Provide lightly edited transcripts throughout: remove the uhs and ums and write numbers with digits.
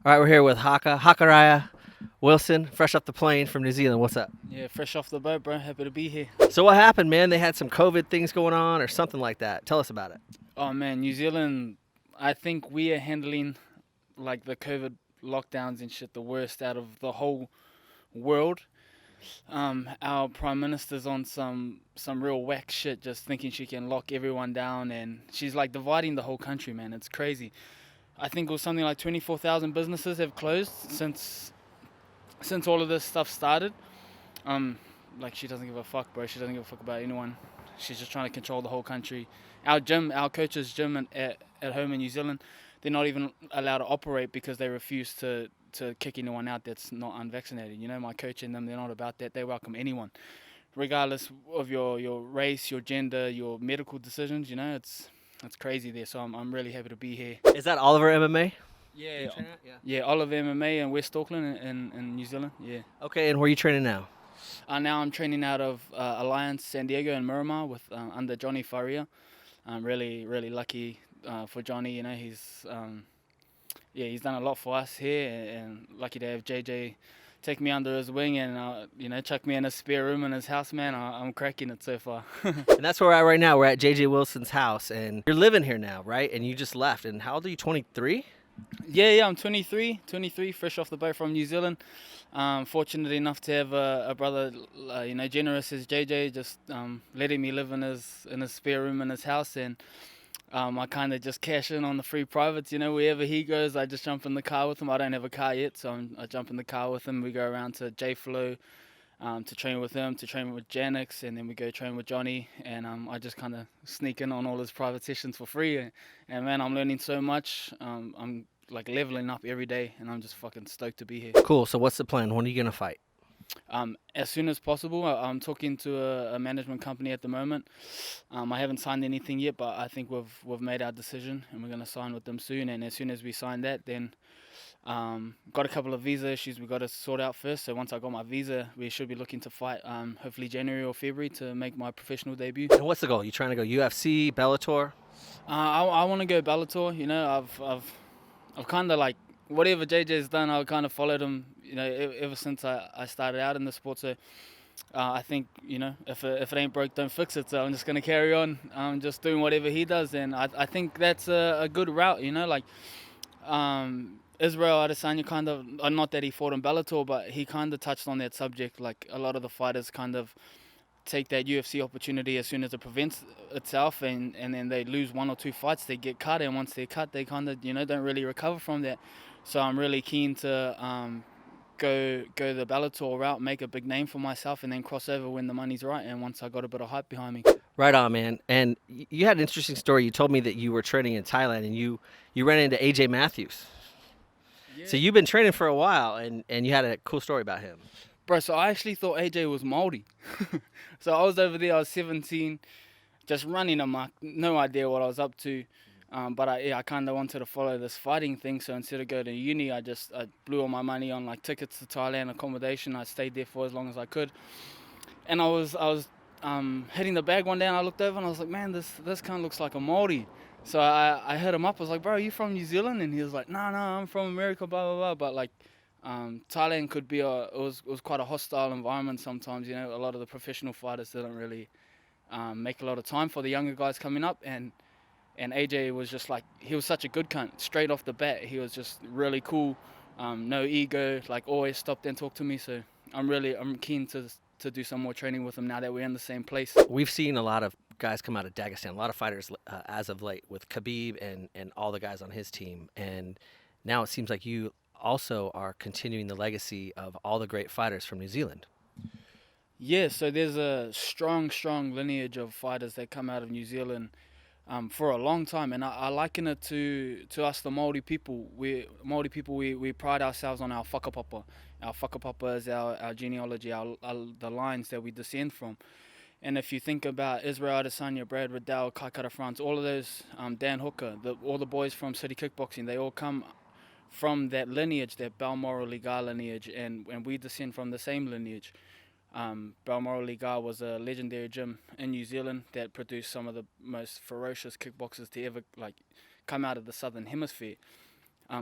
All right, we're here with Hakaraia Wilson, fresh off the plane from New Zealand. What's up? Yeah, fresh off the boat, bro. Happy to be here. So what happened, man? They had some COVID things going on or something like that. Tell us about it. Oh man, New Zealand. I think we are handling like the COVID lockdowns and shit the worst out of the whole world. Our prime minister's on some real whack shit, just thinking she can lock everyone down, and she's like dividing the whole country, man. It's crazy. I think it was something like 24,000 businesses have closed since all of this stuff started. Um, like she doesn't give a fuck, bro. She doesn't give a fuck about anyone. She's just trying to control the whole country. Our gym, our coach's gym at home in New Zealand, they're not even allowed to operate because they refuse to kick anyone out that's not unvaccinated. You know, my coach and them, they're not about that. They welcome anyone, regardless of your race, your gender, your medical decisions. You know, it's crazy there. So I'm really happy to be here. Is that Oliver MMA? Yeah, yeah. Oliver MMA in West Auckland in New Zealand. Yeah. Okay, and where are you training now? Now I'm training out of Alliance San Diego and Miramar with under Johnny Faria. I'm really lucky for Johnny. You know, he's done a lot for us here, and lucky to have JJ take me under his wing and chuck me in a spare room in his house, man. I'm cracking it so far. And that's where we're at right now. We're at JJ Wilson's house, and you're living here now, right? And you just left. And how old are you? 23? Yeah, I'm 23, fresh off the boat from New Zealand. Fortunate enough to have a brother, generous as JJ, just letting me live in his spare room in his house, and I kind of just cash in on the free privates. You know, wherever he goes, I just jump in the car with him. I don't have a car yet, so I jump in the car with him. We go around to J-Flow to train with him, to train with Janix, and then we go train with Johnny, and I just kind of sneak in on all his private sessions for free, and man, I'm learning so much. I'm like leveling up every day, and I'm just fucking stoked to be here. Cool. So what's the plan? When are you going to fight? As soon as possible. I'm talking to a management company at the moment. I haven't signed anything yet, but I think we've made our decision, and we're going to sign with them soon, and as soon as we sign that, then got a couple of visa issues we got to sort out first. So once I got my visa, we should be looking to fight hopefully January or February to make my professional debut. And what's the goal? You trying to go UFC, Bellator? I want to go Bellator. You know, I've kind of like whatever JJ's done, I've kind of followed him. You know, ever since I started out in the sport. So I think, you know, if it ain't broke, don't fix it. So I'm just gonna carry on, just doing whatever he does, and I think that's a good route. You know, like Israel Adesanya kind of, not that he fought in Bellator, but he kind of touched on that subject. Like a lot of the fighters kind of take that UFC opportunity as soon as it prevents itself, and then they lose one or two fights, they get cut, and once they're cut, they kind of, you know, don't really recover from that. So I'm really keen to go the Bellator route, make a big name for myself, and then cross over when the money's right, and once I got a bit of hype behind me. Right on, man. And you had an interesting story. You told me that you were training in Thailand, and you ran into AJ Matthews. Yeah. So you've been training for a while, and you had a cool story about him. Bro, so I actually thought AJ was Maori. So I was over there, I was 17, just running amok, no idea what I was up to. But I kind of wanted to follow this fighting thing, so instead of going to uni, I blew all my money on like tickets to Thailand, accommodation. I stayed there for as long as I could. And I was hitting the bag one day, and I looked over and I was like, man, this kind of looks like a Maori. So I hit him up. I was like, bro, are you from New Zealand? And he was like, no, I'm from America, blah, blah, blah. But like, Thailand could be it was quite a hostile environment sometimes. You know, a lot of the professional fighters didn't really make a lot of time for the younger guys coming up, and AJ was just like, he was such a good cunt straight off the bat. He was just really cool, no ego, like always stopped and talked to me. So I'm keen to do some more training with him now that we're in the same place. We've seen a lot of guys come out of Dagestan, a lot of fighters as of late, with Khabib and all the guys on his team. And now it seems like you also are continuing the legacy of all the great fighters from New Zealand. Yeah, so there's a strong lineage of fighters that come out of New Zealand for a long time, and I liken it to us, the Maori people. We pride ourselves on our whakapapa. Our whakapapa is our genealogy, the lines that we descend from. And if you think about Israel Adesanya, Brad Riddell, Kai Kara-France, all of those, Dan Hooker, all the boys from City Kickboxing, they all come from that lineage, that Balmoral Liga lineage, and we descend from the same lineage. Balmoral Liga was a legendary gym in New Zealand that produced some of the most ferocious kickboxers to ever come out of the Southern Hemisphere.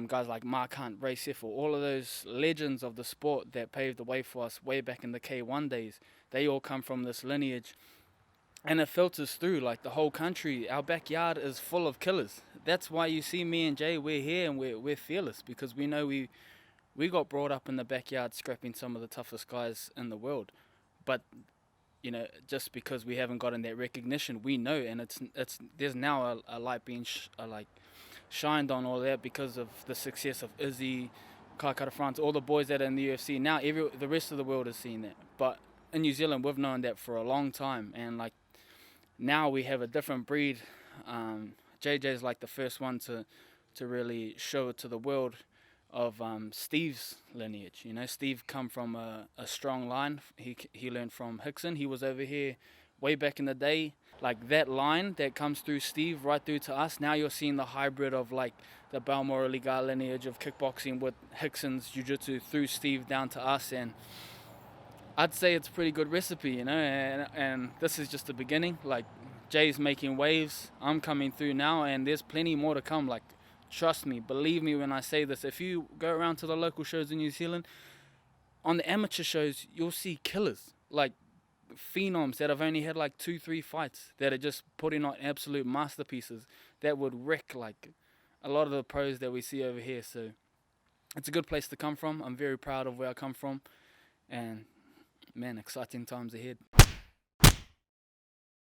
guys like Mark Hunt, Ray Seffel, all of those legends of the sport that paved the way for us way back in the K1 days, they all come from this lineage. And it filters through like the whole country. Our backyard is full of killers. That's why you see me and Jay, we're here and we're fearless, because we know we got brought up in the backyard scrapping some of the toughest guys in the world. But just because we haven't gotten that recognition, we know, and it's there's now a light being shined on all that because of the success of Izzy, Kakara France, all the boys that are in the UFC. Now the rest of the world is seeing that. But in New Zealand, we've known that for a long time, and like now we have a different breed. JJ's like the first one to really show it to the world of Steve's lineage. Steve come from a strong line. He learned from Hickson. He was over here way back in the day. Like that line that comes through Steve right through to us. Now you're seeing the hybrid of like the Balmoral Liga lineage of kickboxing with Hickson's jiu-jitsu through Steve down to us, and I'd say it's a pretty good recipe, and this is just the beginning. Like Jay's making waves, I'm coming through now, and there's plenty more to come. Like, trust me, believe me when I say this. If you go around to the local shows in New Zealand, on the amateur shows, you'll see killers, like phenoms that have only had like 2-3 fights, that are just putting on absolute masterpieces that would wreck like a lot of the pros that we see over here. So it's a good place to come from. I'm very proud of where I come from, and man, exciting times ahead.